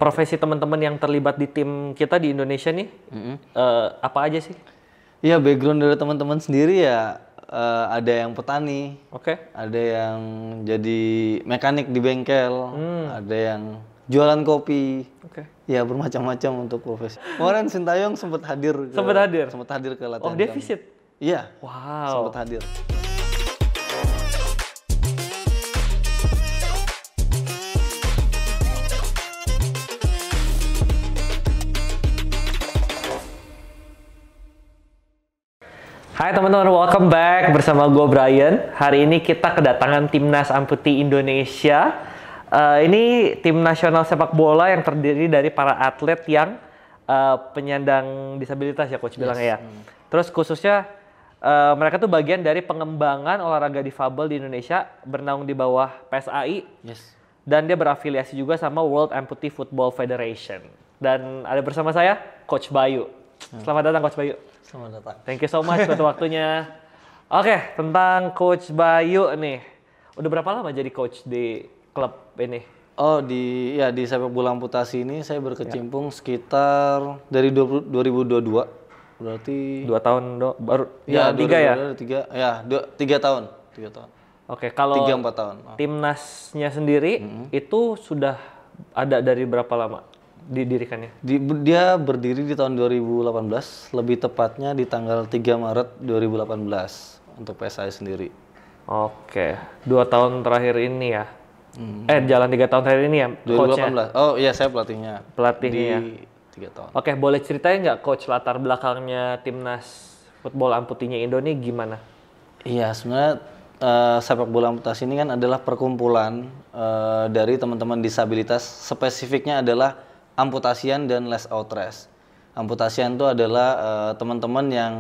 profesi teman-teman yang terlibat di tim kita di Indonesia nih, apa aja sih? Iya, background dari teman-teman sendiri ya ada yang petani, ada yang jadi mekanik di bengkel, ada yang jualan kopi. Ya bermacam-macam untuk profesi. Kemarin Sintayong sempat hadir ke latihan. Oh, dia visit? Iya. Wow. Sempat hadir. Hai teman-teman, welcome back bersama gue Brian. Hari ini kita kedatangan Timnas Amputee Indonesia. Ini tim nasional sepak bola yang terdiri dari para atlet yang penyandang disabilitas ya Coach bilangnya ya. Terus khususnya mereka tuh bagian dari pengembangan olahraga difabel di Indonesia, bernaung di bawah PSAI. Dan dia berafiliasi juga sama World Amputee Football Federation. Dan ada bersama saya Coach Bayu. Selamat datang Coach Bayu. Selamat datang. Thank you so much buat waktunya. Oke, tentang Coach Bayu nih. Udah berapa lama jadi coach di klub ini? Oh, di sepak bola amputasi ini saya berkecimpung sekitar dari 2022. Berarti 2 tahun baru. Ya, 3 ya? 3 tahun. Oke, kalau 3-4 tahun. Timnasnya sendiri itu sudah ada dari berapa lama didirikannya? Dia berdiri di tahun 2018, lebih tepatnya di tanggal 3 Maret 2018 untuk PSI sendiri. Oke, 2 tahun terakhir ini ya? Jalan 3 tahun terakhir ini ya? 2018, coachnya? Oh iya saya pelatihnya. Pelatihnya? Di 3 tahun. Oke, boleh ceritain nggak Coach latar belakangnya Timnas Football Amputinya Indo ini gimana? Iya, sebenarnya sepak bola amputasi ini kan adalah perkumpulan dari teman-teman disabilitas, spesifiknya adalah amputasian dan less outrest. Amputasian itu adalah teman-teman yang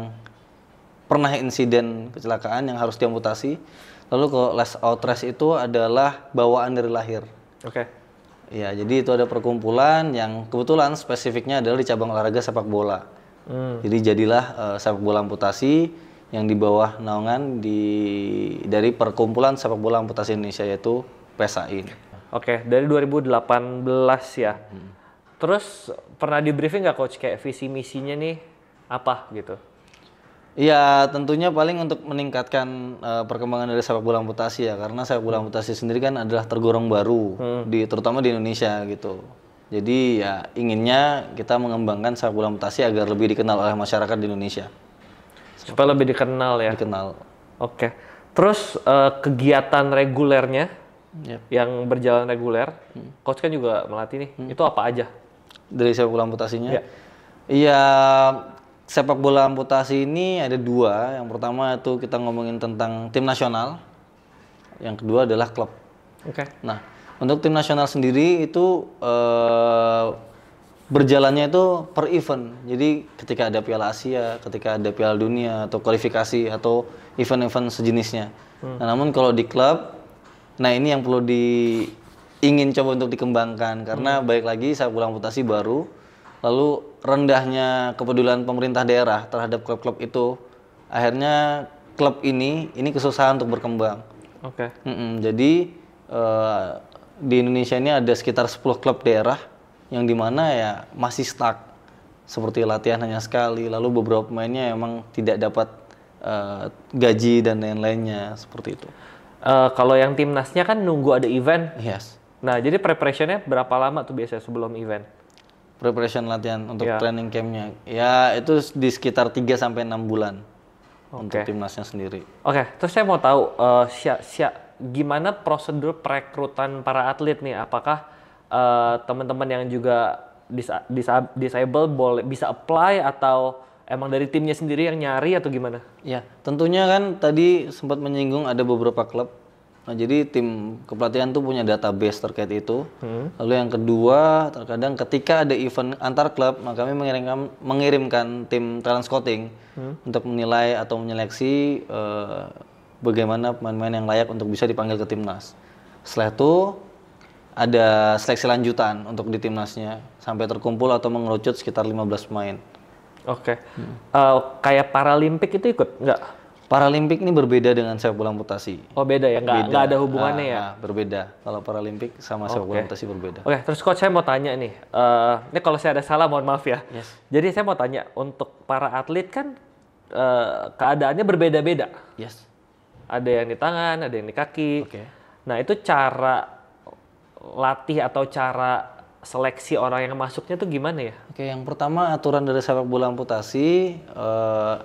pernah insiden kecelakaan yang harus diamputasi. Lalu kalau less outrest itu adalah bawaan dari lahir. Ya, jadi itu ada perkumpulan yang kebetulan spesifiknya adalah di cabang olahraga sepak bola. Jadi jadilah sepak bola amputasi yang di bawah naungan dari perkumpulan sepak bola amputasi Indonesia yaitu PSAI. Oke, dari 2018 ya. Terus pernah di briefing nggak Coach kayak visi misinya nih apa gitu? Iya, tentunya paling untuk meningkatkan perkembangan dari sepak bola amputasi ya, karena sepak bola amputasi sendiri kan adalah tergolong baru terutama di Indonesia gitu. Jadi ya inginnya kita mengembangkan sepak bola amputasi agar lebih dikenal oleh masyarakat di Indonesia. Supaya lebih dikenal ya. Dikenal. Oke. Terus kegiatan regulernya yang berjalan reguler, Coach kan juga melatih nih. Itu apa aja? Dari sepak bola amputasinya? Iya, sepak bola amputasi ini ada 2. Yang pertama itu kita ngomongin tentang tim nasional. Yang kedua adalah klub. Nah, untuk tim nasional sendiri itu berjalannya itu per event. Jadi ketika ada Piala Asia, ketika ada Piala Dunia atau kualifikasi atau event-event sejenisnya. Nah, namun kalau di klub, nah ini yang perlu ingin coba untuk dikembangkan karena baik lagi sepak bola amputasi baru, lalu rendahnya kepedulian pemerintah daerah terhadap klub-klub itu, akhirnya klub ini kesusahan untuk berkembang. Jadi di Indonesia ini ada sekitar 10 klub daerah yang dimana ya masih stuck, seperti latihan hanya sekali, lalu beberapa pemainnya emang tidak dapat gaji dan lain-lainnya seperti itu. Kalau yang timnasnya kan nunggu ada event. Nah, jadi preparationnya berapa lama tuh biasanya sebelum event? Preparation latihan untuk training campnya, ya itu di sekitar 3-6 bulan untuk timnasnya sendiri. Terus saya mau tahu gimana prosedur perekrutan para atlet nih? Apakah teman-teman yang juga disable bisa apply atau emang dari timnya sendiri yang nyari atau gimana? Ya, tentunya kan tadi sempat menyinggung ada beberapa klub. Nah, jadi tim kepelatihan tuh punya database terkait itu. Lalu yang kedua, terkadang ketika ada event antar klub, maka kami mengirimkan tim talent scouting untuk menilai atau menyeleksi bagaimana pemain-pemain yang layak untuk bisa dipanggil ke timnas. Setelah itu ada seleksi lanjutan untuk di timnasnya sampai terkumpul atau mengerucut sekitar 15 pemain. Kayak Paralimpik itu ikut nggak? Paralimpik ini berbeda dengan sepak bola amputasi. Oh beda ya, nggak ada hubungannya ya? Berbeda. Kalau Paralimpik sama sepak bola amputasi berbeda. Oke, terus coach saya mau tanya nih, ini kalau saya ada salah mohon maaf ya. Yes. Jadi saya mau tanya, untuk para atlet kan keadaannya berbeda-beda. Yes. Ada yang di tangan, ada yang di kaki. Oke. Nah itu cara latih atau cara seleksi orang yang masuknya tuh gimana ya? Oke, yang pertama aturan dari sepak bola amputasi,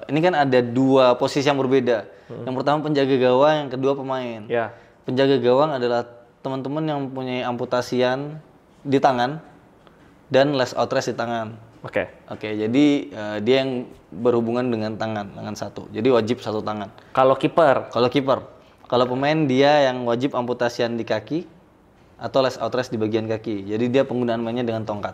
ini kan ada dua posisi yang berbeda. Yang pertama penjaga gawang, yang kedua pemain. Ya. Penjaga gawang adalah teman-teman yang mempunyai amputasian di tangan dan less outrest di tangan. Oke. Oke, jadi dia yang berhubungan dengan tangan satu. Jadi wajib satu tangan. Kalau kiper? Kalau kiper, kalau pemain dia yang wajib amputasian di kaki atau less outrest di bagian kaki. Jadi dia penggunaan mainnya dengan tongkat.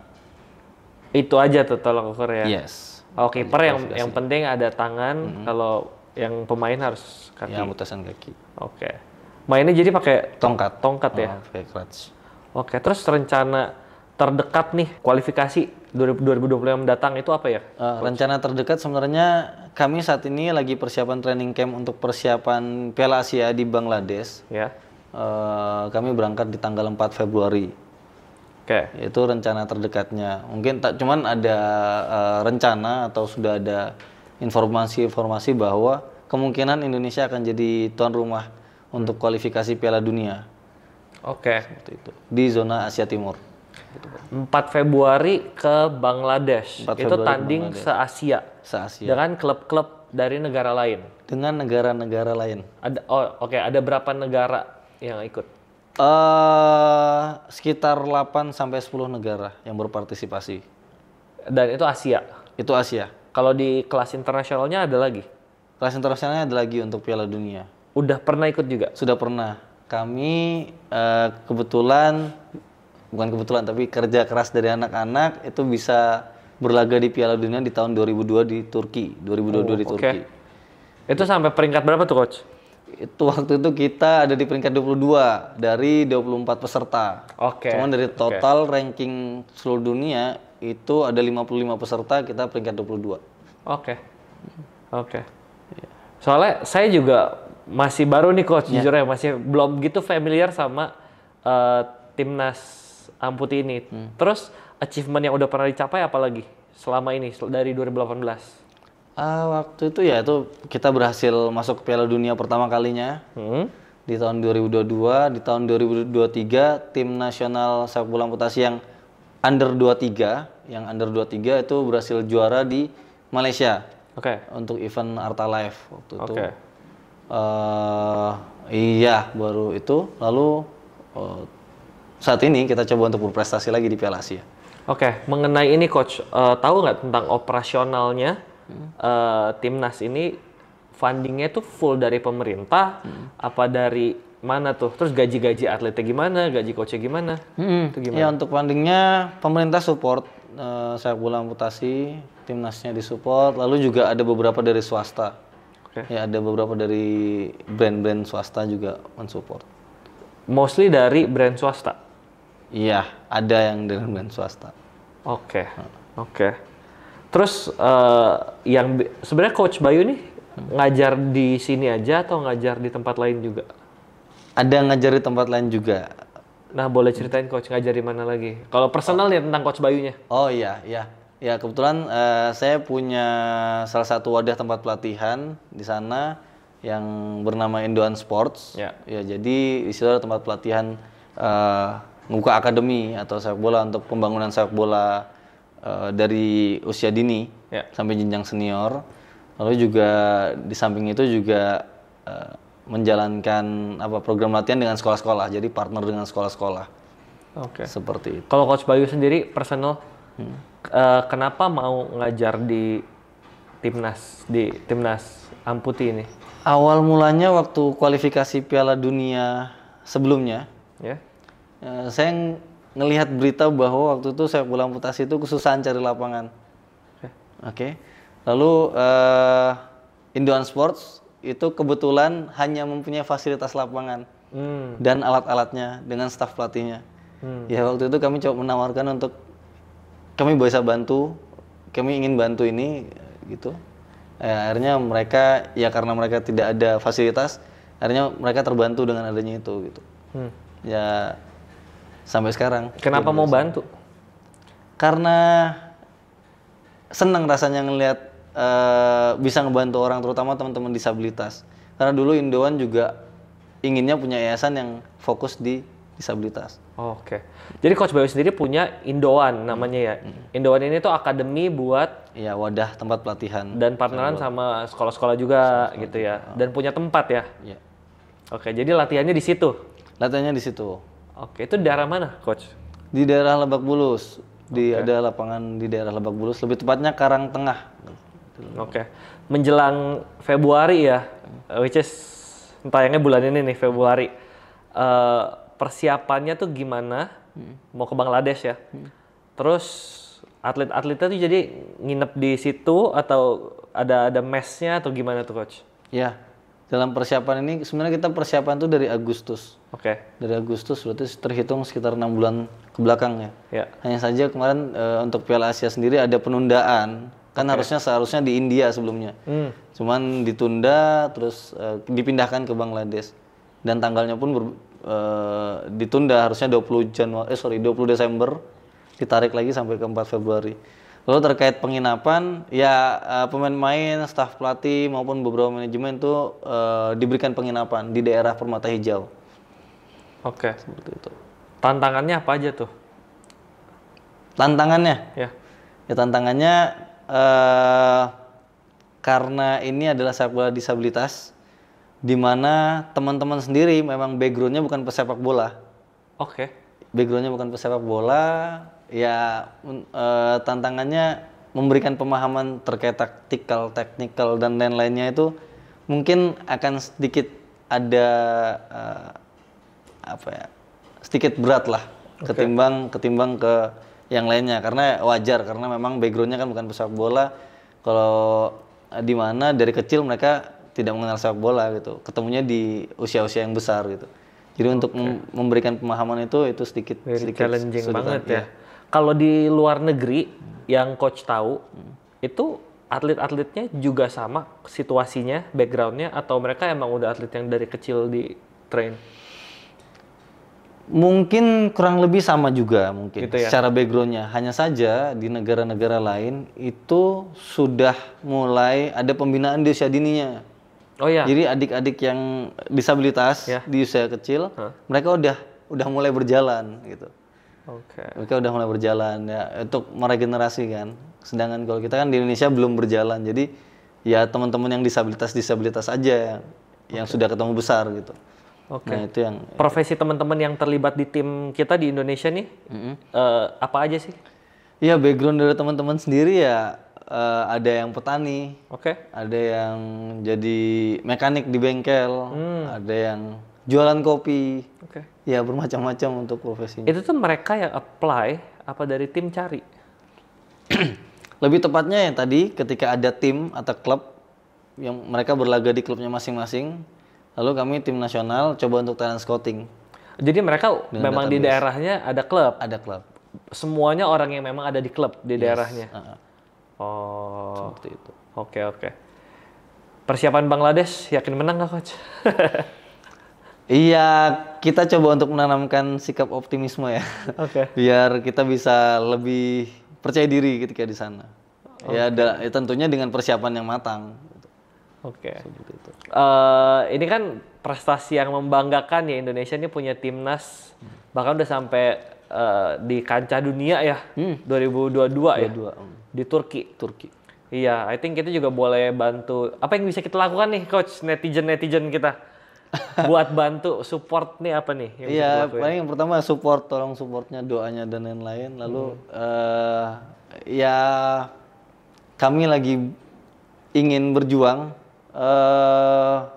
Itu aja tuh tolong ukur ya? Yes. Oh kiper yang penting ada tangan, kalau yang pemain harus kaki? Ya, amputasian kaki. Oke. Mainnya jadi pakai Tongkat. Tongkat ya? Pakai clutch. Oke, terus rencana terdekat nih kualifikasi 2020 yang mendatang itu apa ya? Rencana terdekat sebenarnya kami saat ini lagi persiapan training camp untuk persiapan Piala Asia di Bangladesh. Ya. Kami berangkat di tanggal 4 Februari. Oke. Itu rencana terdekatnya. Mungkin tak cuman ada rencana atau sudah ada informasi-informasi bahwa kemungkinan Indonesia akan jadi tuan rumah untuk kualifikasi Piala Dunia. Oke. Seperti itu. Di zona Asia Timur. 4 Februari ke Bangladesh. 4 Itu Februari tanding Bangladesh. se-Asia. Se-Asia. Dengan klub-klub dari negara lain. Dengan negara-negara lain. Ada berapa negara yang ikut? Sekitar 8 sampai 10 negara yang berpartisipasi. Dan itu Asia. Itu Asia. Kalau di kelas internasionalnya ada lagi? Kelas internasionalnya ada lagi untuk Piala Dunia. Udah pernah ikut juga? Sudah pernah. Kami bukan kebetulan tapi kerja keras dari anak-anak itu bisa berlaga di Piala Dunia di tahun 2002 di Turki. 2022 di Turki. Itu sampai peringkat berapa tuh coach? Itu waktu itu kita ada di peringkat 22 dari 24 peserta. Oke. Cuman dari total ranking seluruh dunia itu ada 55 peserta, kita peringkat 22. Oke. Soalnya saya juga masih baru nih coach, jujur ya masih belum gitu familiar sama timnas amputi ini. Terus achievement yang udah pernah dicapai apa lagi selama ini dari 2018? Waktu itu ya itu kita berhasil masuk ke Piala Dunia pertama kalinya di tahun 2022. Di tahun 2023 tim nasional sepak bola amputasi yang under 23 itu berhasil juara di Malaysia. Untuk event Arta Life waktu itu. Iya baru itu. Lalu saat ini kita coba untuk berprestasi lagi di Piala Asia. Mengenai ini coach, tahu nggak tentang operasionalnya? Timnas ini fundingnya tuh full dari pemerintah apa dari mana tuh? Terus gaji-gaji atletnya gimana? Gaji coachnya gimana? Itu gimana? Ya untuk fundingnya pemerintah support sepak bola amputasi, timnasnya disupport. Lalu juga ada beberapa dari swasta. Ya ada beberapa dari brand-brand swasta juga mensupport. Mostly dari brand swasta? Iya, ada yang dari brand swasta. Oke. Terus yang sebenarnya Coach Bayu nih ngajar di sini aja atau ngajar di tempat lain juga? Ada ngajar di tempat lain juga. Nah, boleh ceritain Coach ngajar di mana lagi? Kalau personal nih tentang Coach Bayunya. Oh iya. Ya kebetulan saya punya salah satu wadah tempat pelatihan di sana yang bernama Indoan Sports. Ya jadi di situ ada tempat pelatihan membuka akademi atau sepak bola untuk pembangunan sepak bola dari usia dini sampai jenjang senior. Lalu juga di samping itu juga menjalankan program latihan dengan sekolah-sekolah. Jadi partner dengan sekolah-sekolah. Seperti itu. Kalau Coach Bayu sendiri personal, kenapa mau ngajar di timnas amputi ini? Awal mulanya waktu kualifikasi Piala Dunia sebelumnya, saya ngelihat berita bahwa waktu itu sepak bola amputasi itu kesusahan cari lapangan. Lalu Indoan Sports itu kebetulan hanya mempunyai fasilitas lapangan dan alat-alatnya dengan staf pelatihnya. Ya waktu itu kami coba menawarkan untuk kami bisa bantu, kami ingin bantu ini gitu. Ya, akhirnya mereka ya karena mereka tidak ada fasilitas, akhirnya mereka terbantu dengan adanya itu gitu. Ya sampai sekarang. Kenapa mau bantu? Karena senang rasanya ngelihat bisa ngebantu orang, terutama teman-teman disabilitas. Karena dulu Indoan juga inginnya punya yayasan yang fokus di disabilitas. Oke. Jadi Coach Bayu sendiri punya Indoan namanya ya. Indoan ini tuh akademi buat Ya wadah tempat pelatihan. dan partneran sama sekolah-sekolah juga gitu ya. Dan punya tempat ya. Ya. Oke, jadi latihannya di situ. Latihannya di situ. Oke, itu daerah mana, Coach? Di daerah Lebak Bulus. Ada lapangan di daerah Lebak Bulus, lebih tepatnya Karangtengah. Oke. Menjelang Februari ya, which is tayangnya bulan ini nih, Februari. Persiapannya tuh gimana? Mau ke Bangladesh ya. Terus atlet-atletnya tuh jadi nginep di situ atau ada mesnya atau gimana tuh, Coach? Ya, dalam persiapan ini sebenarnya kita persiapan tuh dari Agustus. Oke. Dari Agustus berarti terhitung sekitar 6 bulan ke belakang ya. Ya. Hanya saja kemarin untuk Piala Asia sendiri ada penundaan. Kan seharusnya di India sebelumnya. Cuman ditunda terus dipindahkan ke Bangladesh. Dan tanggalnya pun ditunda, harusnya 20 Desember ditarik lagi sampai ke 4 Februari. Lalu terkait penginapan, ya pemain-pemain, staf pelatih maupun beberapa manajemen itu diberikan penginapan di daerah Permata Hijau. Oke. Seperti itu. Tantangannya apa aja tuh? Tantangannya? Ya. Ya tantangannya karena ini adalah sepak bola disabilitas, di mana teman-teman sendiri memang backgroundnya bukan pesepak bola. Oke. Backgroundnya bukan pesepak bola, ya tantangannya memberikan pemahaman terkait taktikal, teknikal dan lain-lainnya itu mungkin akan sedikit ada sedikit berat lah ketimbang ke yang lainnya, karena wajar karena memang backgroundnya kan bukan pesepak bola. Kalau di mana dari kecil mereka tidak mengenal sepak bola gitu, ketemunya di usia-usia yang besar gitu. Jadi untuk memberikan pemahaman itu sedikit challenging kesulitan, banget ya. Kalau di luar negeri yang coach tahu, itu atlet-atletnya juga sama situasinya, backgroundnya, atau mereka emang udah atlet yang dari kecil di train? Mungkin kurang lebih sama juga mungkin Gitu ya? secara backgroundnya. Hanya saja di negara-negara lain itu sudah mulai ada pembinaan di usia dininya. Oh ya. Jadi adik-adik yang disabilitas di usia kecil, mereka udah mulai berjalan gitu. Oke. Mereka udah mulai berjalan ya untuk meregenerasi kan. Sedangkan kalau kita kan di Indonesia belum berjalan. Jadi ya teman-teman yang disabilitas aja yang sudah ketemu besar gitu. Oke. Nah, itu yang Profesi teman-teman yang terlibat di tim kita di Indonesia nih, apa aja sih? Iya, background dari teman-teman sendiri ya ada yang petani, Oke. ada yang jadi mekanik di bengkel, ada yang jualan kopi. Oke. Ya bermacam-macam untuk profesinya. Itu tuh mereka yang apply apa dari tim cari? Lebih tepatnya yang tadi ketika ada tim atau klub yang mereka berlaga di klubnya masing-masing, lalu kami tim nasional coba untuk talent scouting. Jadi mereka memang di daerahnya ada klub. Ada klub. Semuanya orang yang memang ada di klub di daerahnya. Oh. Seperti itu. Oke. Persiapan Bangladesh yakin menang nggak, Coach? Iya, kita coba untuk menanamkan sikap optimisme ya. Oke. Biar kita bisa lebih percaya diri ketika di sana. Ya, tentunya dengan persiapan yang matang. Oke. Seperti itu. Ini kan prestasi yang membanggakan ya, Indonesia ini punya timnas bahkan udah sampai di kancah dunia ya, 2022 ya, di Turki. Iya, I think kita juga boleh bantu. Apa yang bisa kita lakukan nih, Coach, netizen kita? Buat bantu support nih apa nih yang bisa Iya, kita lakuin? paling yang pertama tolong supportnya, doanya dan lain-lain. Lalu ya kami lagi ingin berjuang,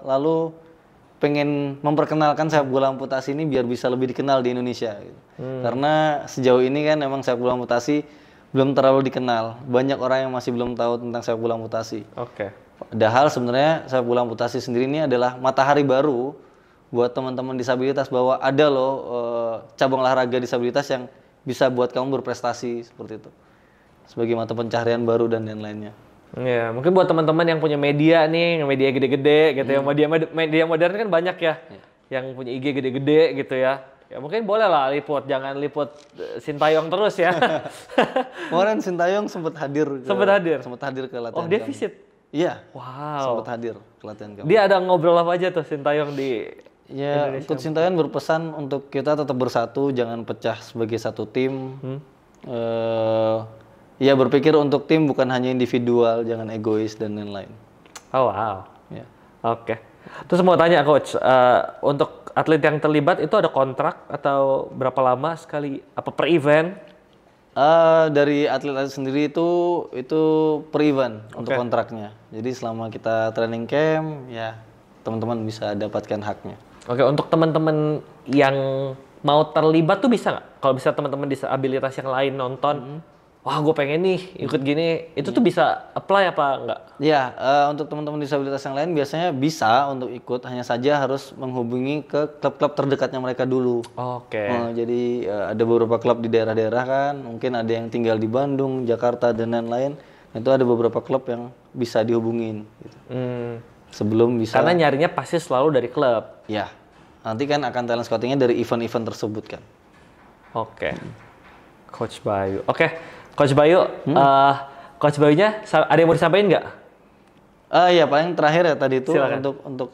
lalu pengen memperkenalkan sepak bola amputasi ini biar bisa lebih dikenal di Indonesia. Gitu. Karena sejauh ini kan memang sepak bola amputasi belum terlalu dikenal. Banyak orang yang masih belum tahu tentang sepak bola amputasi. Oke. Padahal sebenarnya sepak bola amputasi sendiri ini adalah matahari baru buat teman-teman disabilitas, bahwa ada loh cabang olahraga disabilitas yang bisa buat kamu berprestasi seperti itu. Sebagai mata pencaharian baru dan lain-lainnya. Ya, mungkin buat teman-teman yang punya media nih, media gede-gede gitu ya. Media modern kan banyak ya. Yang punya IG gede-gede gitu ya. Ya mungkin boleh lah liput, jangan liput Sintayong terus ya. Kemarin Sintayong sempat hadir. Sempat hadir ke latihan. Oh, dia kami. visit. Iya. Wow. Sempat hadir ke latihan kami. Dia ada ngobrol apa aja tuh Sintayong di Ya, Indonesia? Coach Sintayong berpesan untuk kita tetap bersatu, jangan pecah sebagai satu tim. Ya berpikir untuk tim bukan hanya individual, jangan egois dan lain-lain. Oh, wow. Ya. Oke. Terus mau tanya coach, untuk atlet yang terlibat itu ada kontrak atau berapa lama sekali? Apa per event? Dari atlet-atlet sendiri itu per event untuk kontraknya. Jadi selama kita training camp, ya teman-teman bisa dapatkan haknya. Oke, untuk teman-teman yang mau terlibat tuh bisa nggak? Kalau bisa teman-teman disabilitas yang lain nonton, wah gue pengen nih ikut gini, itu tuh bisa apply apa nggak? Ya, untuk teman-teman disabilitas yang lain biasanya bisa untuk ikut, hanya saja harus menghubungi ke klub-klub terdekatnya mereka dulu. Oke. Jadi ada beberapa klub di daerah-daerah kan, mungkin ada yang tinggal di Bandung, Jakarta dan lain-lain. Itu ada beberapa klub yang bisa dihubungin. Gitu. Sebelum bisa. Karena nyarinya pasti selalu dari klub. Ya, nanti kan akan talent scoutingnya dari event-event tersebut kan. Oke. Coach Bayu. Oke, Coach Bayu. Coach Bayunya ada yang mau disampaikan nggak? Ya paling terakhir ya tadi itu Silakan. untuk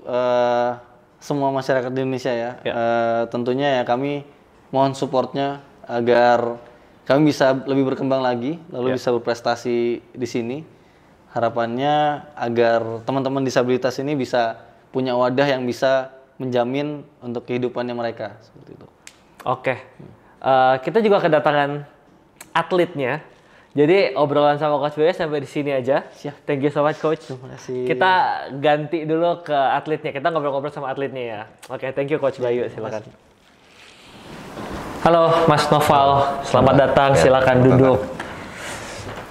semua masyarakat di Indonesia ya. Tentunya ya kami mohon supportnya agar kami bisa lebih berkembang lagi, lalu bisa berprestasi di sini. Harapannya agar teman-teman disabilitas ini bisa punya wadah yang bisa menjamin untuk kehidupannya mereka seperti itu. Oke. Kita juga kedatangan atletnya. Jadi obrolan sama Coach Bayu sampai di sini aja. Siap. Thank you so much Coach. Terima kasih. Kita ganti dulu ke atletnya. Kita ngobrol-ngobrol sama atletnya ya. Oke, thank you Coach Bayu. Silakan. Halo Mas Noval, selamat datang. Silakan duduk.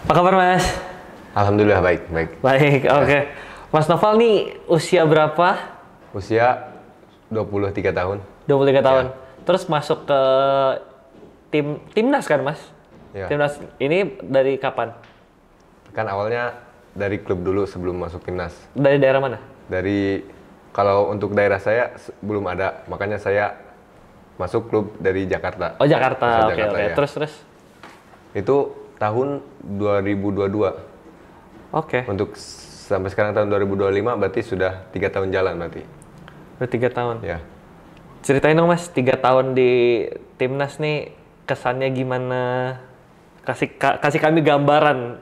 Apa kabar Mas? Alhamdulillah baik, baik. Baik, oke. Mas Noval nih usia berapa? Usia 23 tahun. 23 tahun. Terus masuk ke timnas kan Mas? Ya. Timnas ini dari kapan? Kan awalnya dari klub dulu sebelum masuk timnas. Dari daerah mana? Kalau untuk daerah saya belum ada, makanya saya masuk klub dari Jakarta. Oh Jakarta, oke. Ya. Terus? Itu tahun 2022. Oke. Untuk sampai sekarang tahun 2025 berarti sudah 3 tahun jalan berarti. Udah 3 tahun. Ya. Ceritain dong Mas, 3 tahun di timnas nih kesannya gimana? Kasih kami gambaran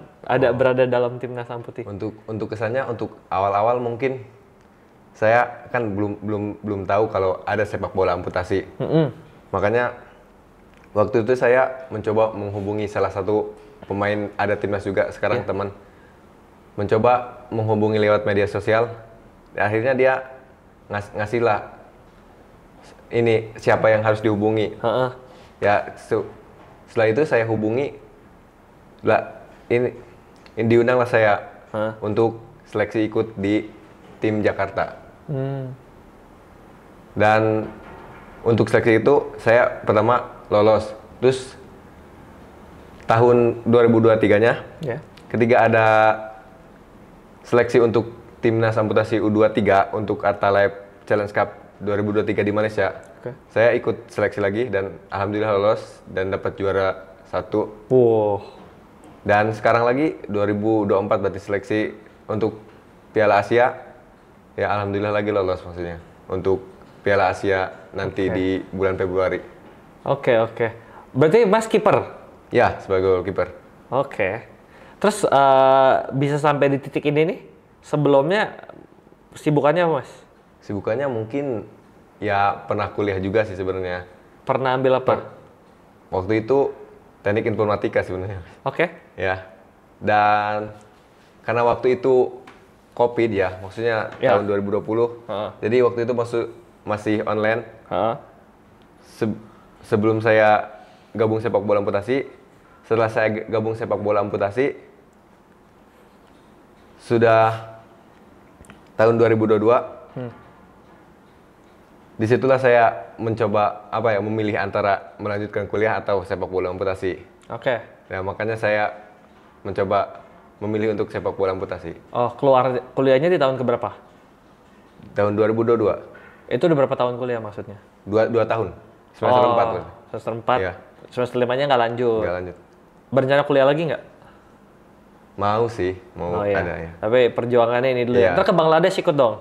berada dalam timnas amputi. Untuk kesannya untuk awal-awal mungkin saya kan belum tahu kalau ada sepak bola amputasi. Makanya waktu itu saya mencoba menghubungi salah satu pemain ada timnas juga sekarang teman. Mencoba menghubungi lewat media sosial. Akhirnya dia ngasih lah ini siapa yang harus dihubungi. Ya setelah itu saya hubungi lah ini diundanglah saya untuk seleksi ikut di tim Jakarta. Dan untuk seleksi itu saya pertama lolos. Terus tahun 2023-nya ketika ada seleksi untuk timnas amputasi U23 untuk Arta Lab Challenge Cup 2023 di Malaysia. Saya ikut seleksi lagi dan alhamdulillah lolos dan dapat juara 1. Wow. Dan sekarang lagi 2024 berarti seleksi untuk Piala Asia. Ya alhamdulillah lagi lolos maksudnya untuk Piala Asia nanti di bulan Februari. Oke. Berarti Mas kiper? Ya, sebagai goalkeeper. Oke. Terus bisa sampai di titik ini nih, sebelumnya sibukannya apa Mas? Sibukannya mungkin ya pernah kuliah juga sih sebenarnya. Pernah ambil apa? Waktu itu teknik informatika sebenarnya. Oke. Ya. Dan karena waktu itu COVID ya, maksudnya tahun 2020. Jadi waktu itu masih online. Sebelum saya gabung sepak bola amputasi, setelah saya gabung sepak bola amputasi, sudah tahun 2022. Disitulah saya mencoba memilih antara melanjutkan kuliah atau sepak bola amputasi. Oke. Ya makanya saya mencoba memilih untuk sepak bola amputasi. Oh, keluar kuliahnya di tahun keberapa? Tahun 2022. Itu udah berapa tahun kuliah maksudnya? Dua tahun. Semester 4 tuh. Semester 4. Iya. Semester 5-nya nggak lanjut. Nggak lanjut. Berencana kuliah lagi nggak? Mau sih, mau iya. ada ya. Tapi perjuangannya ini dulu ya. Iya. Ntar ke Bangladesh ikut dong?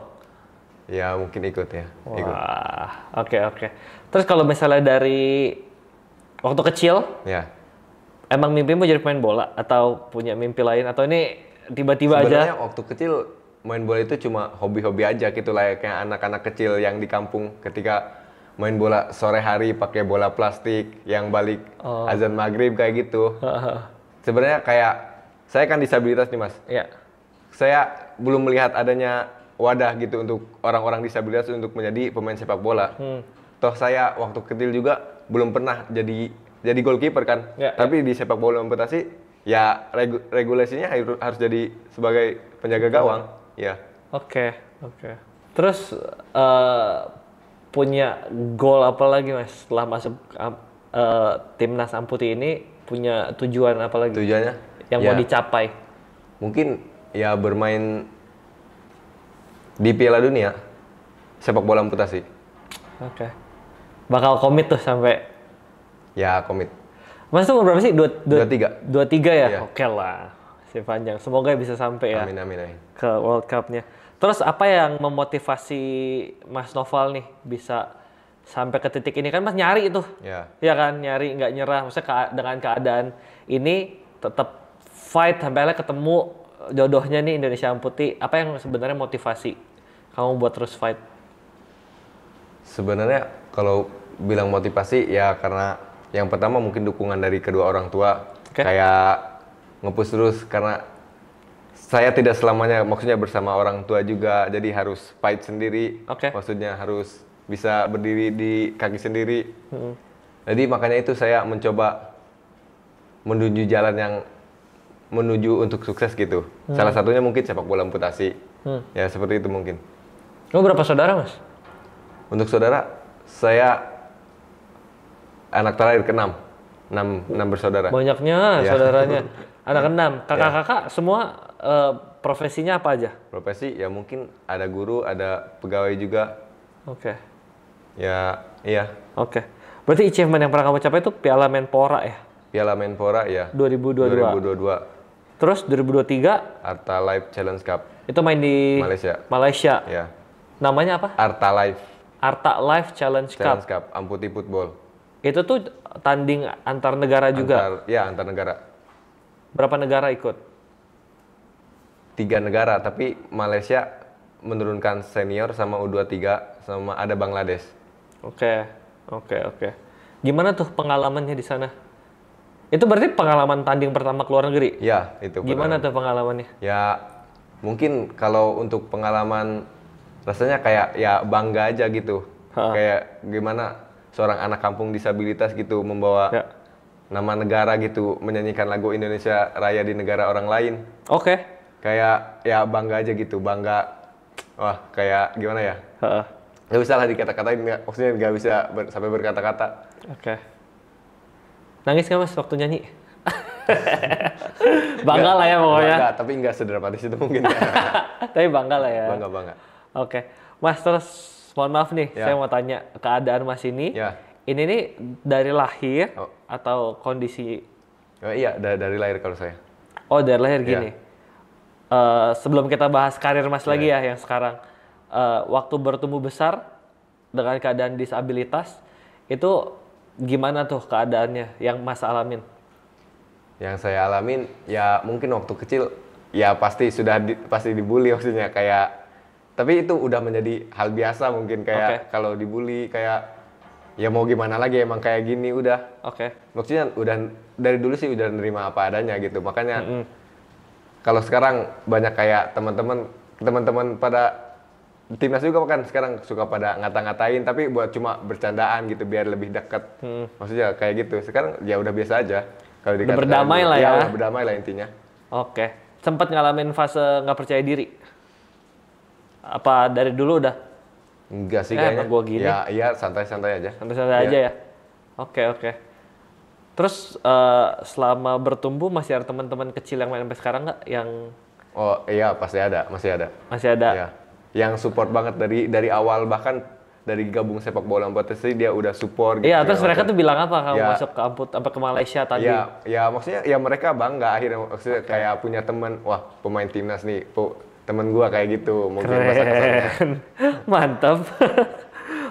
Ya mungkin ikut ya. Ikut. Wah, oke. Terus kalau misalnya dari waktu kecil, Ya. emang mimpimu jadi pemain bola? Atau punya mimpi lain? Atau ini tiba-tiba Sebenarnya aja? waktu kecil main bola itu cuma hobi-hobi aja gitu, layaknya anak-anak kecil yang di kampung ketika main bola sore hari pakai bola plastik yang balik azan maghrib kayak gitu. Sebenarnya kayak saya kan disabilitas nih Mas. Iya. Saya belum melihat adanya wadah gitu untuk orang-orang disabilitas untuk menjadi pemain sepak bola. Toh saya waktu kecil juga belum pernah jadi goalkeeper kan. Ya, Tapi di sepak bola amputasi ya regulasinya harus jadi sebagai penjaga gawang. Ya. Oke. Terus punya goal apa lagi Mas setelah masuk timnas amputi ini, punya tujuan apa lagi Tujuannya yang ya, mau dicapai? mungkin ya bermain di Piala Dunia sepak bola amputasi. Oke. Bakal komit tuh sampai. Ya komit. Mas tuh umur berapa sih? 23. 23 ya? Iya. Oke lah. Masih panjang. Semoga bisa sampai ya Amin. ke World Cup-nya. Terus apa yang memotivasi Mas Noval nih bisa sampai ke titik ini? Kan Mas nyari itu. Ya. Ya kan, nyari nggak nyerah. Maksudnya dengan keadaan ini tetap fight sampai akhirnya ketemu jodohnya nih Indonesia Amputi. Apa yang sebenarnya motivasi kamu buat terus fight? Sebenarnya kalau bilang motivasi ya karena yang pertama mungkin dukungan dari kedua orang tua. Oke. Kayak nge-push terus karena saya tidak selamanya maksudnya bersama orang tua juga, jadi harus fight sendiri. Oke. Maksudnya harus bisa berdiri di kaki sendiri. Jadi makanya itu saya mencoba menuju jalan yang menuju untuk sukses gitu. Salah satunya mungkin sepak bola amputasi. Ya seperti itu mungkin. Kamu berapa saudara Mas? Untuk saudara, saya anak terakhir ke-6. 6 bersaudara. Banyaknya Iya. saudaranya. Anak enam. Kakak-kakak semua profesinya apa aja? Profesi ya mungkin ada guru, ada pegawai juga. Oke. Ya, iya. Oke. Berarti achievement yang pernah kamu capai itu Piala Menpora ya? Piala Menpora ya. 2022. 2022. Terus 2023 Arta Life Challenge Cup itu main di Malaysia. ya. Namanya apa? Arta Life Arta Life Challenge Cup. Challenge Cup Amputi Football. Itu tuh tanding antar negara juga. Antar negara. Berapa negara ikut? 3 negara, tapi Malaysia menurunkan senior sama U23 sama ada Bangladesh. Oke. Gimana tuh pengalamannya di sana? Itu berarti pengalaman tanding pertama ke luar negeri? Ya, itu. Gimana tuh pengalamannya? Ya, mungkin kalau untuk pengalaman rasanya kayak ya bangga aja gitu. Kayak gimana seorang anak kampung disabilitas gitu membawa nama negara gitu, menyanyikan lagu Indonesia Raya di negara orang lain. Oke. Kayak ya bangga aja gitu, bangga. Wah, kayak gimana ya? Nggak bisa lah dikata-katain, maksudnya nggak bisa sampai berkata-kata. Oke. Nangis nggak Mas waktu nyanyi? Bangga lah ya pokoknya. Bangga, tapi nggak sedramatis itu mungkin. Tapi bangga lah ya. Bangga. Oke. Mas terus mohon maaf nih, Ya. saya mau tanya keadaan Mas ini. Ya. Ini nih dari lahir atau kondisi? Oh, iya, dari lahir kalau saya. Oh dari lahir gini. Sebelum kita bahas karir Mas lagi ya yang sekarang. Waktu bertumbuh besar dengan keadaan disabilitas itu gimana tuh keadaannya yang Mas alamin? Yang saya alamin ya mungkin waktu kecil ya pasti pasti dibully maksudnya kayak, tapi itu udah menjadi hal biasa mungkin kayak kalau dibully kayak ya mau gimana lagi emang kayak gini udah. Maksudnya udah dari dulu sih udah nerima apa adanya gitu, makanya kalau sekarang banyak kayak teman-teman pada timnas juga kan sekarang suka pada ngata-ngatain tapi buat cuma bercandaan gitu biar lebih dekat. Maksudnya kayak gitu. Sekarang ya udah biasa aja. Kalau udah berdamai lah ya. Udah berdamai lah intinya. Oke. Sempat ngalamin fase nggak percaya diri? Apa dari dulu udah? Enggak sih kayaknya. Gua gini. Ya iya santai-santai aja. Santai-santai aja ya. Oke. Terus selama bertumbuh masih ada teman-teman kecil yang main sampai sekarang nggak? Yang Oh iya pasti ada, masih ada. masih ada? Ya. Yang support banget dari awal, bahkan dari gabung sepak bola amputasi dia udah support gitu. Iya, terus segala mereka macam. tuh bilang apa kamu Ya. masuk ke amput sampai ke Malaysia tadi? Ya maksudnya ya mereka bangga akhirnya, maksudnya kayak punya teman, wah pemain timnas nih, temen gua kayak gitu, mungkin masa kesannya. Keren. Mantap.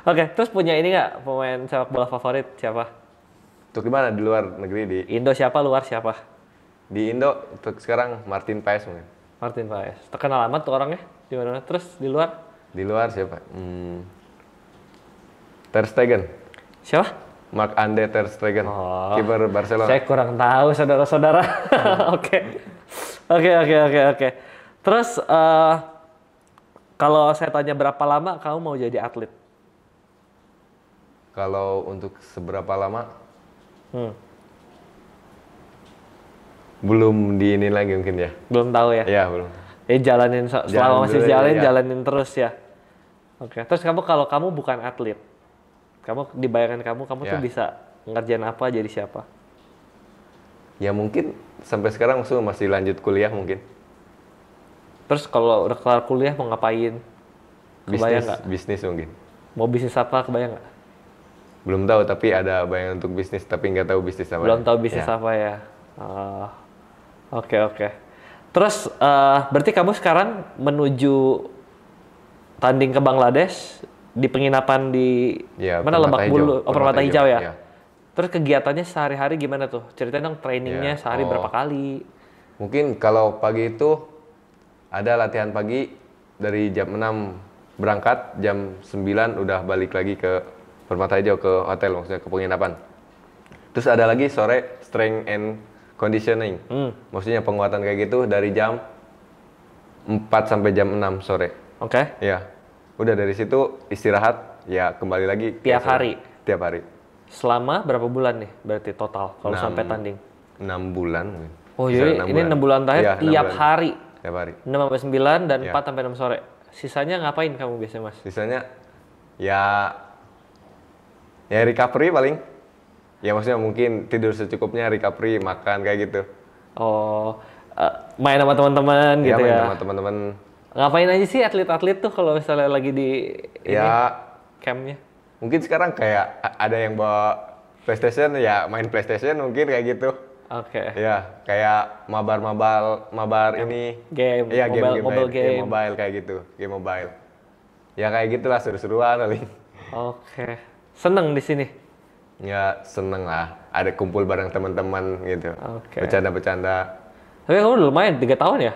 Oke, terus punya ini nggak pemain sepak bola favorit siapa? Untuk di mana, di luar negeri, Indo siapa, luar siapa? di Indo untuk sekarang Martin Paes mungkin. Martin Paes. Terkenal amat tuh orangnya di mana? Terus di luar Di luar siapa? Ter Stegen, siapa? Marc-André Ter Stegen, Oh. kiper Barcelona. Saya kurang tahu saudara-saudara. Oke. Oke. Terus kalau saya tanya berapa lama kamu mau jadi atlet? Kalau untuk seberapa lama? Belum di ini lagi mungkin ya. Belum tahu ya. Iya, belum. Jalanin selama Jalan masih dulu, jalanin, ya. jalanin terus ya. Oke. Terus kalau kamu bukan atlet, kamu di bayangan kamu tuh Ya. bisa ngerjain apa, jadi siapa? Ya mungkin sampai sekarang masih lanjut kuliah mungkin. Terus kalau udah kelar kuliah mau ngapain? Kebayang nggak? Bisnis mungkin. Mau bisnis apa? Kebayang nggak? Belum tahu, tapi ada bayangan untuk bisnis, tapi nggak tahu bisnis apa. Belum tahu bisnis Ya. apa ya. Oke. Terus berarti kamu sekarang menuju tanding ke Bangladesh di penginapan di Ya, mana, Permata Lebak Hijau. Bulus, Permata Hijau ya? Ya. Terus kegiatannya sehari-hari gimana tuh? Ceritain dong trainingnya Ya, sehari oh. berapa kali? Mungkin kalau pagi itu ada latihan pagi dari jam 6 berangkat, jam 9 udah balik lagi ke Permata Hijau, ke hotel, maksudnya ke penginapan. Terus ada lagi sore strength and conditioning. Maksudnya penguatan kayak gitu dari jam 4 sampai jam 6 sore. Oke. Ya. Udah dari situ istirahat, ya kembali lagi. Tiap hari? Tiap hari. Selama berapa bulan nih berarti total kalau Enam. sampai tanding? 6 bulan mungkin. Oh Bisa jadi ini 6 bulan terakhir Iya, 6 tiap bulan. hari? Tiap hari. 6 sampai 9 dan Iya. 4 sampai 6 sore. Sisanya ngapain kamu biasanya, Mas? Sisanya ya recovery paling. Ya maksudnya mungkin tidur secukupnya, recovery, makan kayak gitu. Oh, main sama teman-teman Ya gitu main ya. sama teman-teman. Ngapain aja sih atlet-atlet tuh kalau misalnya lagi di ini Ya campnya? mungkin sekarang kayak ada yang bawa PlayStation, ya main PlayStation mungkin kayak gitu. Oke. Ya kayak mabar ini. Game, Iya, mobile game. mobile kayak gitu, game mobile. Ya kayak gitulah, seru-seruan paling. Oke. Seneng di sini. Ya seneng lah, ada kumpul bareng teman-teman gitu. Oke. Bercanda-bercanda. Tapi kamu udah lumayan 3 tahun ya?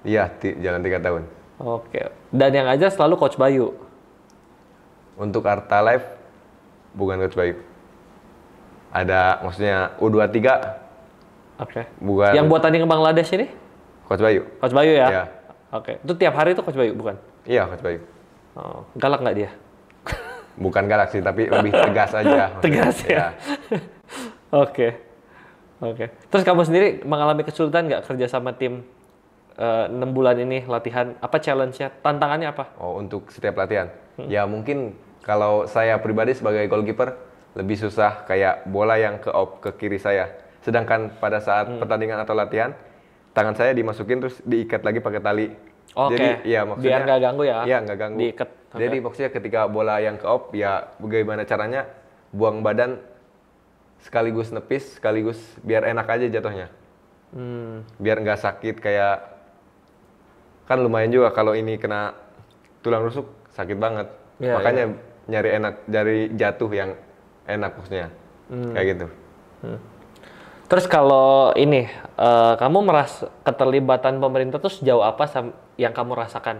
Iya, jalan 3 tahun. Oke. Dan yang aja selalu Coach Bayu. Untuk Arta Life bukan Coach Bayu. Ada maksudnya U23 Oke. bukan Yang buat tanding ke Bangladesh ini? Coach Bayu. Coach Bayu ya? Iya. Oke. Itu tiap hari itu Coach Bayu bukan? Iya, Coach Bayu. Oh, galak nggak dia? Bukan galak sih, tapi lebih tegas aja. maksudnya. Tegas ya? Iya. Oke. Terus kamu sendiri mengalami kesulitan nggak kerja sama tim 6 bulan ini latihan? Apa challenge-nya? Tantangannya apa? Oh, untuk setiap latihan. Ya mungkin kalau saya pribadi sebagai goalkeeper lebih susah kayak bola yang ke kiri saya. Sedangkan pada saat pertandingan atau latihan, tangan saya dimasukin terus diikat lagi pakai tali. Oke. Jadi ya maksudnya Biar nggak ganggu ya? Iya, nggak ganggu. Diikat. Oke. Jadi maksudnya ketika bola yang ke op, ya bagaimana caranya buang badan sekaligus nepis, sekaligus biar enak aja jatuhnya. Biar nggak sakit kayak, kan lumayan juga kalau ini kena tulang rusuk, sakit banget. Iya, Makanya nyari jatuh yang enak maksudnya. Kayak gitu. Terus kalau ini, kamu merasa keterlibatan pemerintah tuh sejauh apa yang kamu rasakan?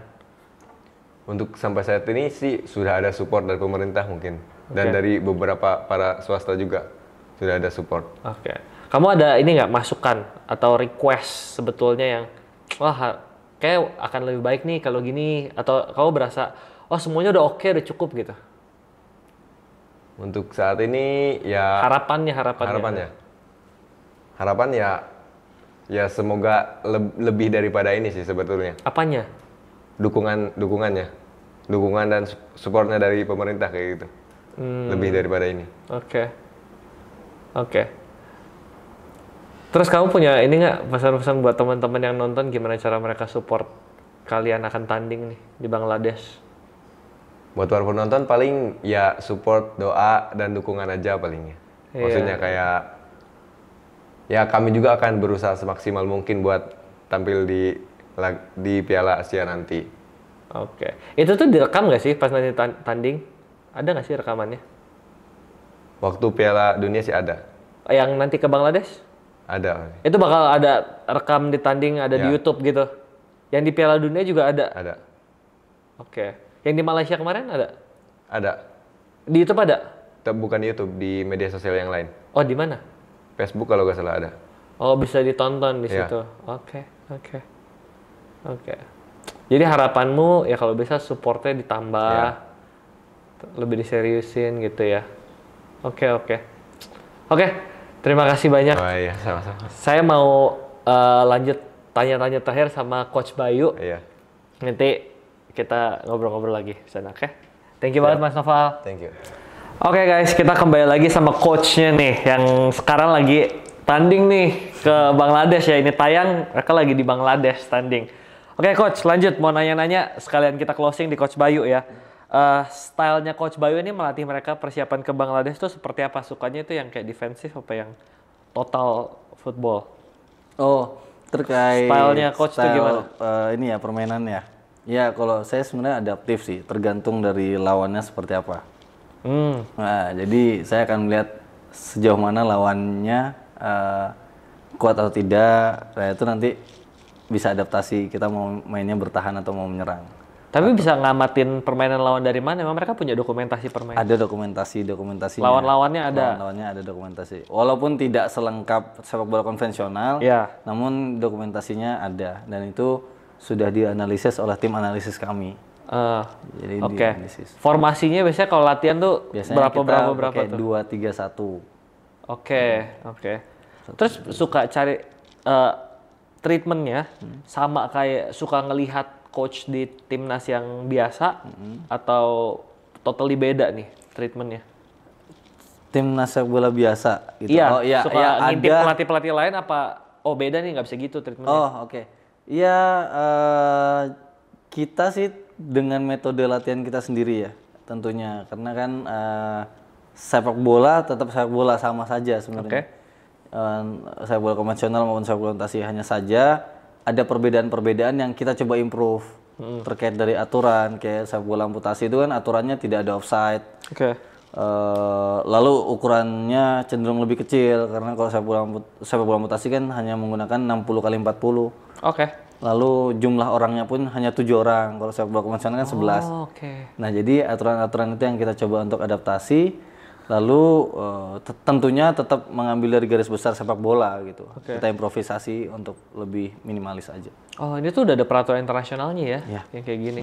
Untuk sampai saat ini sih sudah ada support dari pemerintah mungkin. Dan Oke. dari beberapa para swasta juga sudah ada support. Oke. Kamu ada ini nggak masukan atau request sebetulnya yang, wah kayak akan lebih baik nih kalau gini, atau kamu berasa, oh semuanya udah oke, udah cukup gitu? Untuk saat ini ya Harapan ya semoga lebih daripada ini sih sebetulnya. Apanya? Dukungan dan supportnya dari pemerintah kayak gitu. Lebih daripada ini. Oke. Terus kamu punya ini nggak pesan-pesan buat teman-teman yang nonton gimana cara mereka support kalian akan tanding nih di Bangladesh? Buat para penonton paling ya support, doa dan dukungan aja palingnya. Maksudnya kayak ya kami juga akan berusaha semaksimal mungkin buat tampil di Piala Asia nanti. Oke. Itu tuh direkam nggak sih pas nanti tanding? Ada nggak sih rekamannya? Waktu Piala Dunia sih ada. Yang nanti ke Bangladesh? Ada. Itu bakal ada rekam di tanding, ada di YouTube gitu. Yang di Piala Dunia juga ada? Ada. Oke. Yang di Malaysia kemarin ada? Ada. Di YouTube ada? Bukan di YouTube, di media sosial yang lain. Oh, di mana? Facebook kalau nggak salah ada. Oh, bisa ditonton di situ. Oke. Jadi harapanmu ya kalau bisa supportnya ditambah, lebih diseriusin gitu ya. Oke. Terima kasih banyak. Oh iya, sama-sama. Saya mau lanjut tanya-tanya terakhir sama Coach Bayu. Iya. Nanti kita ngobrol-ngobrol lagi di sana, oke? Thank you banget Mas Noval. Thank you. Oke guys, kita kembali lagi sama coachnya nih, yang sekarang lagi tanding nih ke Bangladesh ya. Ini tayang, mereka lagi di Bangladesh tanding. Oke Coach, lanjut mau nanya-nanya sekalian kita closing di Coach Bayu ya. Stylenya Coach Bayu ini melatih mereka persiapan ke Bangladesh tuh seperti apa? Sukanya itu yang kayak defensif apa yang total football? Oh, terkait Stylenya Coach itu gimana? Ini ya permainan ya. Ya kalau saya sebenarnya adaptif sih, tergantung dari lawannya seperti apa. Nah, jadi saya akan melihat sejauh mana lawannya kuat atau tidak. Nah, itu nanti bisa adaptasi, kita mau mainnya bertahan atau mau menyerang. Tapi bisa ngamatin permainan lawan dari mana? Emang mereka punya dokumentasi permainan? Ada dokumentasinya. Lawan-lawannya ada? Lawan-lawannya ada dokumentasi. Walaupun tidak selengkap sepak bola konvensional, namun dokumentasinya ada. Dan itu sudah dianalisis oleh tim analisis kami. Jadi dianalisis. Formasinya biasanya kalau latihan tuh biasanya berapa kayak tuh? 2-3-1. Oke. Terus suka cari treatmentnya sama kayak suka ngelihat coach di timnas yang biasa atau totally beda nih treatmentnya? Timnas sepak bola biasa gitu. Iya, oh iya, suka iya, ngintip ada pelatih-pelatih lain apa? Oh beda nih, nggak bisa gitu treatmentnya. Oh oke. Iya, kita sih dengan metode latihan kita sendiri ya tentunya, karena kan sepak bola tetap sepak bola sama saja sebenarnya. Sepak bola konvensional maupun sepak bola amputasi, hanya saja ada perbedaan-perbedaan yang kita coba improve terkait dari aturan. Kayak sepak bola amputasi itu kan aturannya tidak ada offside. Lalu ukurannya cenderung lebih kecil karena kalau sepak bola amputasi kan hanya menggunakan 60 kali 40. Lalu jumlah orangnya pun hanya 7 orang. Kalau sepak bola konvensional kan 11. Nah, jadi aturan-aturan itu yang kita coba untuk adaptasi. Lalu tentunya tetap mengambil dari garis besar sepak bola gitu. Kita improvisasi untuk lebih minimalis aja. Oh, ini tuh udah ada peraturan internasionalnya ya, yang kayak gini.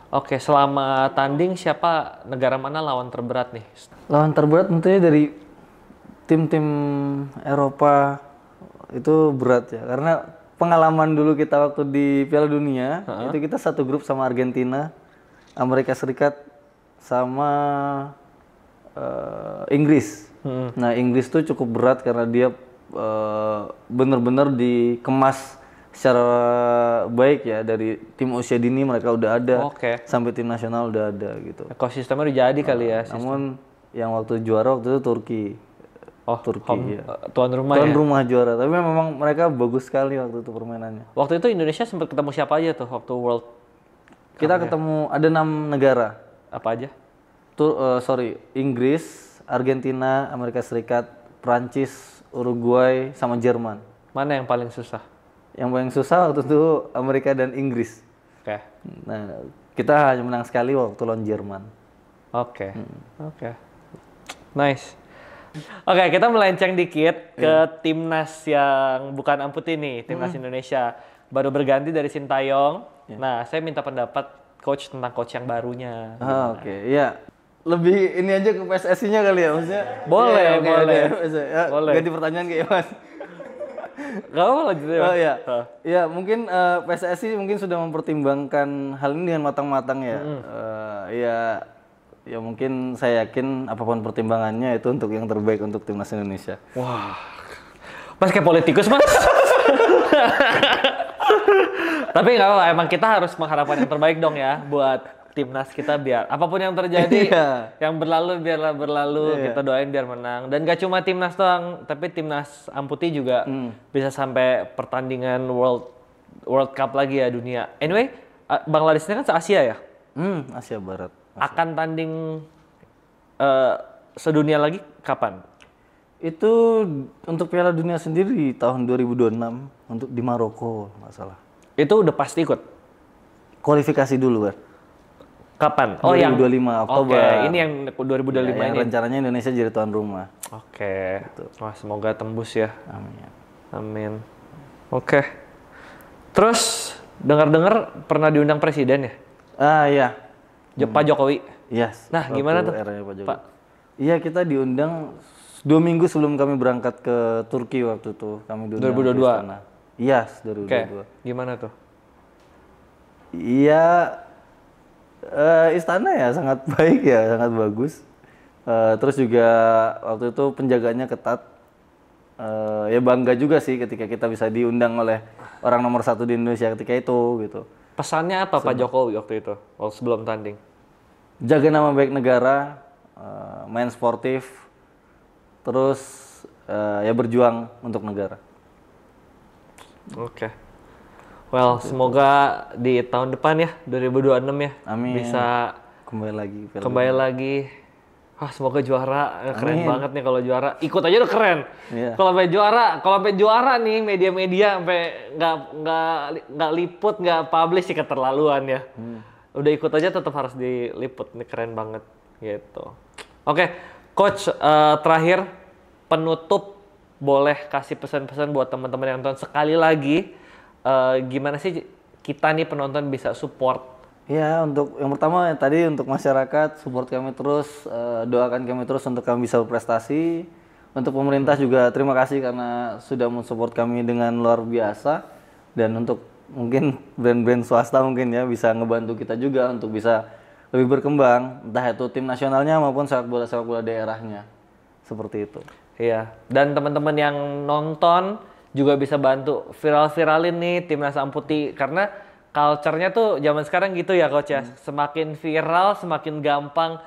Oke, selama tanding siapa negara mana lawan terberat nih? Lawan terberat tentunya dari tim-tim Eropa itu berat ya, karena pengalaman dulu kita waktu di Piala Dunia itu kita satu grup sama Argentina, Amerika Serikat sama Inggris. Nah, Inggris tuh cukup berat karena dia benar-benar dikemas secara baik ya, dari tim usia dini mereka udah ada, sampai tim nasional udah ada gitu. Ekosistemnya udah jadi kali ya. Namun yang waktu juara waktu itu Turki. Turki ya. Tuan rumah Tuan rumah juara. Tapi memang mereka bagus sekali waktu itu permainannya. Waktu itu Indonesia sempat ketemu siapa aja tuh waktu World? Kita ketemu ada 6 negara. Apa aja? Inggris, Argentina, Amerika Serikat, Prancis, Uruguay, sama Jerman. Mana yang paling susah? Yang paling susah waktu itu Amerika dan Inggris. Nah, kita hanya menang sekali waktu lawan Jerman. Nice. Oke, kita melenceng dikit ke timnas yang bukan amputi nih, timnas Indonesia. Baru berganti dari Sintayong. Nah, saya minta pendapat coach tentang coach yang barunya. Iya. Lebih ini aja ke PSSI-nya kali ya, maksudnya. Boleh. Boleh. Ganti pertanyaan kayak Mas. Gak apa lanjut ya. Ya, mungkin PSSI mungkin sudah mempertimbangkan hal ini dengan matang-matang ya. Ya mungkin saya yakin apapun pertimbangannya itu untuk yang terbaik untuk timnas Indonesia. Wah, Mas kayak politikus mas. Tapi nggak apa-apa, emang kita harus mengharapkan yang terbaik dong ya buat timnas kita, biar apapun yang terjadi, yang berlalu biarlah berlalu, kita doain biar menang. Dan gak cuma timnas doang, tapi timnas amputi juga bisa sampai pertandingan World Cup lagi ya dunia. Anyway, Bangladesh ini kan se-Asia ya? Asia Barat. Akan tanding sedunia lagi kapan? Itu untuk Piala Dunia sendiri di tahun 2026 untuk di Maroko, nggak salah. Itu udah pasti ikut? Kualifikasi dulu kan? Kapan? 2025 Oktober. Oke, ini yang 2025 yang ini. rencananya Indonesia jadi tuan rumah. Oke. Wah, semoga tembus ya. Amin. Amin. Oke. Terus dengar-dengar pernah diundang presiden ya? Iya. Pak Jokowi. Yes. Nah, gimana tuh? Eranya Pak Jokowi. Iya, kita diundang 2 minggu sebelum kami berangkat ke Turki waktu itu. Kami diundang 2022? ke istana. Yes, 2022. Oke. Gimana tuh? Iya, istana ya sangat baik ya, sangat bagus. Terus juga waktu itu penjagaannya ketat. Ya bangga juga sih ketika kita bisa diundang oleh orang nomor 1 di Indonesia ketika itu gitu. Pesannya apa Pak Jokowi waktu itu, sebelum tanding? Jaga nama baik negara, main sportif, terus ya berjuang untuk negara. Oke. Well, semoga di tahun depan ya, 2026 ya, Amin. bisa kembali lagi. Wah, semoga juara. Keren banget nih kalau juara. Ikut aja udah keren. Iya. Kalau sampai juara nih, media-media sampai nggak liput, nggak publish sih keterlaluan ya. Udah ikut aja tetap harus diliput. Ini keren banget gitu. Oke, Coach, terakhir penutup, boleh kasih pesan-pesan buat teman-teman yang nonton sekali lagi. Gimana sih kita nih penonton bisa support? Ya, untuk yang pertama tadi untuk masyarakat, support kami terus, doakan kami terus untuk kami bisa berprestasi. Untuk pemerintah juga terima kasih karena sudah mensupport kami dengan luar biasa. Dan untuk mungkin brand-brand swasta mungkin ya bisa ngebantu kita juga untuk bisa lebih berkembang, entah itu tim nasionalnya maupun sepak bola daerahnya. Seperti itu. Iya, dan teman-teman yang nonton juga bisa bantu viral-viralin nih Timnas Amputi, karena culture-nya tuh zaman sekarang gitu ya Coach ya. Semakin viral, semakin gampang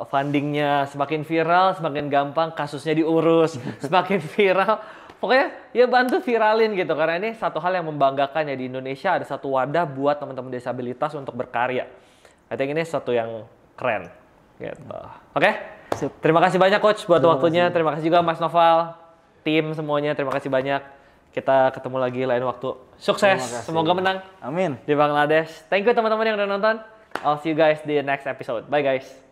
fundingnya, semakin viral, semakin gampang kasusnya diurus, semakin viral. Pokoknya ya bantu viralin gitu, karena ini satu hal yang membanggakan ya, di Indonesia ada satu wadah buat teman-teman disabilitas untuk berkarya. I think ini satu yang keren gitu. Oke? Terima kasih banyak Coach buat waktunya. Terima kasih juga Mas Noval, tim semuanya, terima kasih banyak. Kita ketemu lagi lain waktu. Sukses, semoga menang. Amin. Di Bangladesh. Thank you teman-teman yang udah nonton. I'll see you guys di next episode. Bye guys.